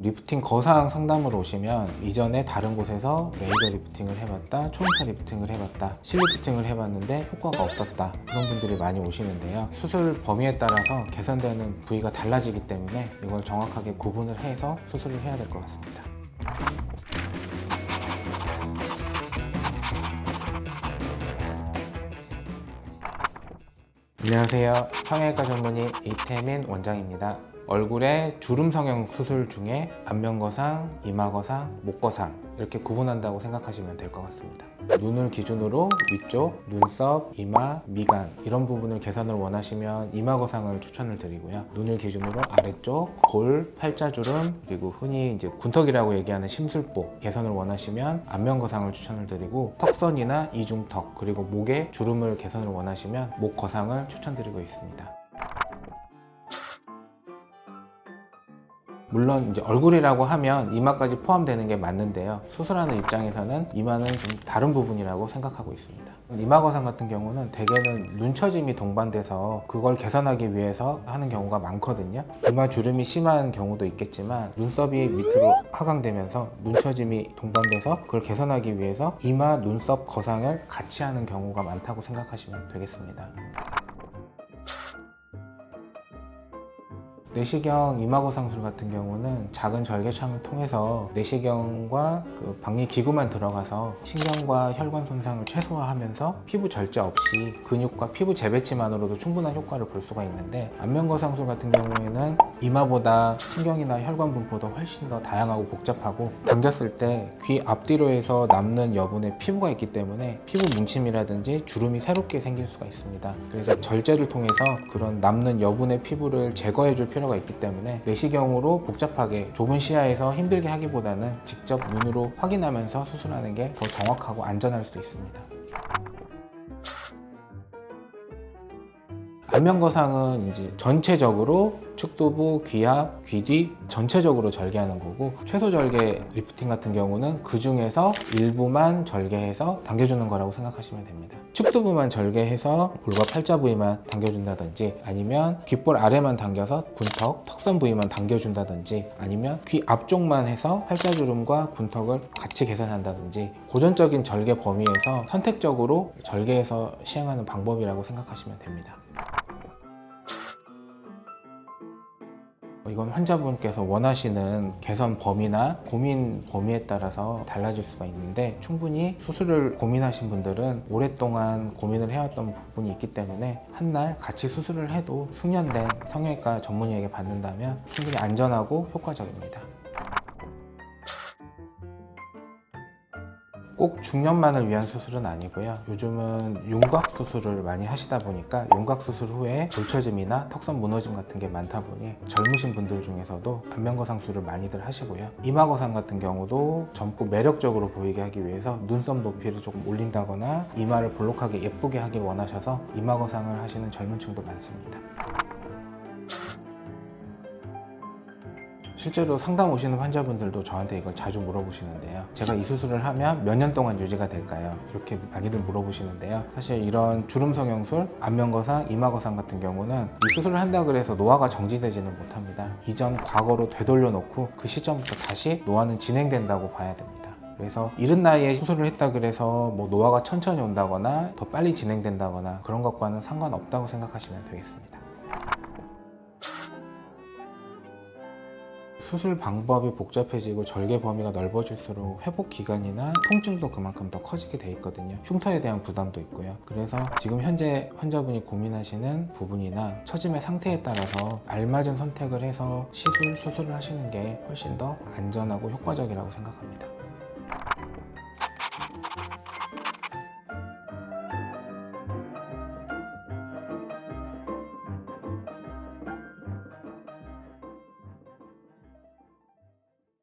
리프팅 거상 상담으로 오시면 이전에 다른 곳에서 레이저 리프팅을 해봤다, 초음파 리프팅을 해봤다, 실리프팅을 해봤는데 효과가 없었다, 그런 분들이 많이 오시는데요. 수술 범위에 따라서 개선되는 부위가 달라지기 때문에 이걸 정확하게 구분을 해서 수술을 해야 될 것 같습니다. 안녕하세요. 성형외과 전문의 이태민 원장입니다. 얼굴의 주름 성형 수술 중에 안면거상, 이마거상, 목거상 이렇게 구분한다고 생각하시면 될 것 같습니다. 눈을 기준으로 위쪽, 눈썹, 이마, 미간 이런 부분을 개선을 원하시면 이마거상을 추천을 드리고요. 눈을 기준으로 아래쪽, 볼, 팔자주름 그리고 흔히 이제 군턱이라고 얘기하는 심술보 개선을 원하시면 안면거상을 추천을 드리고 턱선이나 이중턱 그리고 목의 주름을 개선을 원하시면 목거상을 추천드리고 있습니다. 물론 이제 얼굴이라고 하면 이마까지 포함되는 게 맞는데요. 수술하는 입장에서는 이마는 좀 다른 부분이라고 생각하고 있습니다. 이마거상 같은 경우는 대개는 눈처짐이 동반돼서 그걸 개선하기 위해서 하는 경우가 많거든요. 이마 주름이 심한 경우도 있겠지만 눈썹이 밑으로 하강되면서 눈처짐이 동반돼서 그걸 개선하기 위해서 이마, 눈썹 거상을 같이 하는 경우가 많다고 생각하시면 되겠습니다. 내시경 이마거상술 같은 경우는 작은 절개창을 통해서 내시경과 그 박리 기구만 들어가서 신경과 혈관 손상을 최소화하면서 피부 절제 없이 근육과 피부 재배치만으로도 충분한 효과를 볼 수가 있는데, 안면거상술 같은 경우에는 이마보다 신경이나 혈관 분포도 훨씬 더 다양하고 복잡하고 당겼을 때 귀 앞뒤로 해서 남는 여분의 피부가 있기 때문에 피부 뭉침이라든지 주름이 새롭게 생길 수가 있습니다. 그래서 절제를 통해서 그런 남는 여분의 피부를 제거해 줄 필요가 있기 때문에 내시경으로 복잡하게 좁은 시야에서 힘들게 하기보다는 직접 눈으로 확인하면서 수술하는 게 더 정확하고 안전할 수 있습니다. 안면거상은 이제 전체적으로 측두부, 귀앞, 귀뒤 전체적으로 절개하는 거고, 최소 절개 리프팅 같은 경우는 그 중에서 일부만 절개해서 당겨주는 거라고 생각하시면 됩니다. 측두부만 절개해서 볼과 팔자 부위만 당겨준다든지, 아니면 귓볼 아래만 당겨서 군턱, 턱선 부위만 당겨준다든지, 아니면 귀 앞쪽만 해서 팔자주름과 군턱을 같이 개선한다든지, 고전적인 절개 범위에서 선택적으로 절개해서 시행하는 방법이라고 생각하시면 됩니다. 이건 환자분께서 원하시는 개선 범위나 고민 범위에 따라서 달라질 수가 있는데, 충분히 수술을 고민하신 분들은 오랫동안 고민을 해왔던 부분이 있기 때문에 한날 같이 수술을 해도 숙련된 성형외과 전문의에게 받는다면 충분히 안전하고 효과적입니다. 꼭 중년만을 위한 수술은 아니고요. 요즘은 윤곽 수술을 많이 하시다 보니까 윤곽 수술 후에 돌처짐이나 턱선 무너짐 같은 게 많다 보니 젊으신 분들 중에서도 안면거상술을 많이들 하시고요. 이마거상 같은 경우도 젊고 매력적으로 보이게 하기 위해서 눈썹 높이를 조금 올린다거나 이마를 볼록하게 예쁘게 하길 원하셔서 이마거상을 하시는 젊은 층도 많습니다. 실제로 상담 오시는 환자분들도 저한테 이걸 자주 물어보시는데요. 제가 이 수술을 하면 몇 년 동안 유지가 될까요? 이렇게 많이들 물어보시는데요. 사실 이런 주름 성형술, 안면거상, 이마거상 같은 경우는 이 수술을 한다 그래서 노화가 정지되지는 못합니다. 이전 과거로 되돌려 놓고 그 시점부터 다시 노화는 진행된다고 봐야 됩니다. 그래서 이른 나이에 수술을 했다 그래서 뭐 노화가 천천히 온다거나 더 빨리 진행된다거나 그런 것과는 상관없다고 생각하시면 되겠습니다. 수술 방법이 복잡해지고 절개 범위가 넓어질수록 회복 기간이나 통증도 그만큼 더 커지게 돼 있거든요. 흉터에 대한 부담도 있고요. 그래서 지금 현재 환자분이 고민하시는 부분이나 처짐의 상태에 따라서 알맞은 선택을 해서 수술을 하시는 게 훨씬 더 안전하고 효과적이라고 생각합니다.